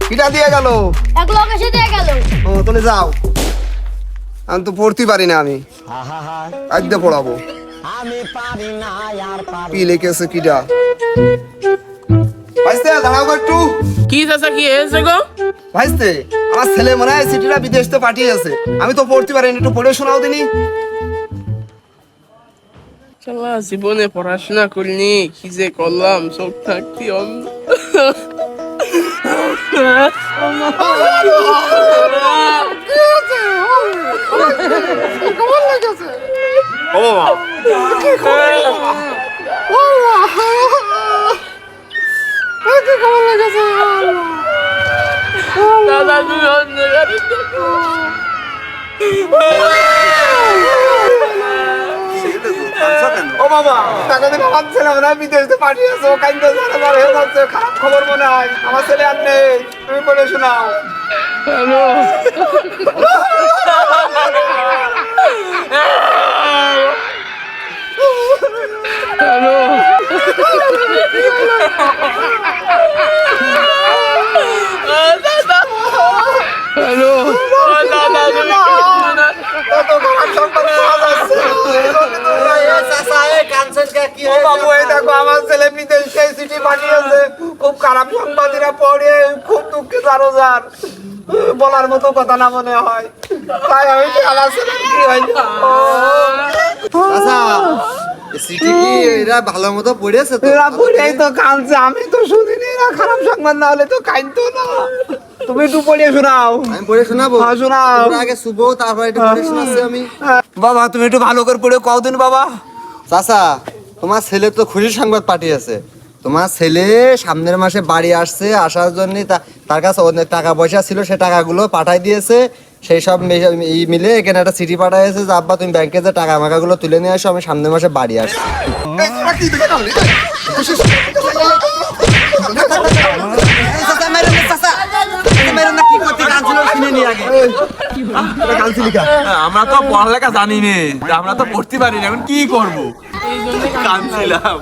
কিটা দিয়ে গেল? এক লোক এসে দিয়ে গেল। ও তুমি যাও, আমি তো পড়তে পারি না, আমি আজকে পড়াবো। কি লিখেছে কিটা? ভাইস্তে দাঁড়াও একটু। কি চাচা কি হয়েছে গো? ভাইস্তে আমার ছেলে মনে হয় চিঠিটা বিদেশ থেকে পাঠিয়েছে, আমি তো পড়তে পারিনি, একটু পড়ে শোনাও দিনি। শালা জীবনে পড়াশোনা করিনি, কি যে করলাম, চোখ থাকতি অন্ধ। দাদা তুমি অন্ধকারে দেখো। ও বাবা, টাকা দিন আমার ছেলে মনে হয় বিদেশ থেকে পাঠিয়েছে, ও কাইন্দে ঝাড়াবার হয়ে যাচ্ছে, খারাপ খবর মনে হয়। আমার ছেলে আর নেই, তুমি পড়ে শোনাও। হ্যালো হ্যালো হ্যালো দাদা তুমি এত খারাপ সংবাদ পাওয়া যাচ্ছে। ও বাবু, এই দেখো আমার ছেলে বিদেশ থেকে চিঠি পাঠিয়েছে, খুব খারাপ সংবাদ, এরা পড়ে খুব দুঃখে জারোজার, বলার মতো কথা না মনে হয়। তাই আমি আমার ছেলে কি হয়নি। আচ্ছা, চিঠি কি এরা ভালো মতো পড়েছে তো? এরা পড়েই তো কাঁদছে, আমি তো শুনিনি। এরা খারাপ সংবাদ না হলে তো কাঁদতো না। তুমি একটু পড়ে শোনাও। আমি পড়ে শোনাবো? হ্যাঁ, শোনাও। তোমরা আগে শুবো, তারপর একটু পড়ে শোনাচ্ছি আমি। বাবা তুমি একটু ভালো করে পড়ে কদিন বাবা। চাচা, তোমার ছেলে তো খুশির সংবাদ পাঠিয়েছে। তোমার ছেলে সামনের মাসে বাড়ি আসছে, আসার জন্য তার কাছে অনেক টাকা পয়সা ছিল, সে টাকাগুলো পাঠাই দিয়েছে। সেই সব মিলে এখানে একটা চিঠি পাঠাইছে যে আব্বা তুমি ব্যাংকে যে টাকা মাকাগুলো তুলে নিয়ে আসো, আমি সামনের মাসে বাড়ি আসছি। আমরা তো পড়ালেখা জানি নে, আমরা তো পড়তে পারি না, এখন কি করবো? এই জন্য কাঁদছিলাম।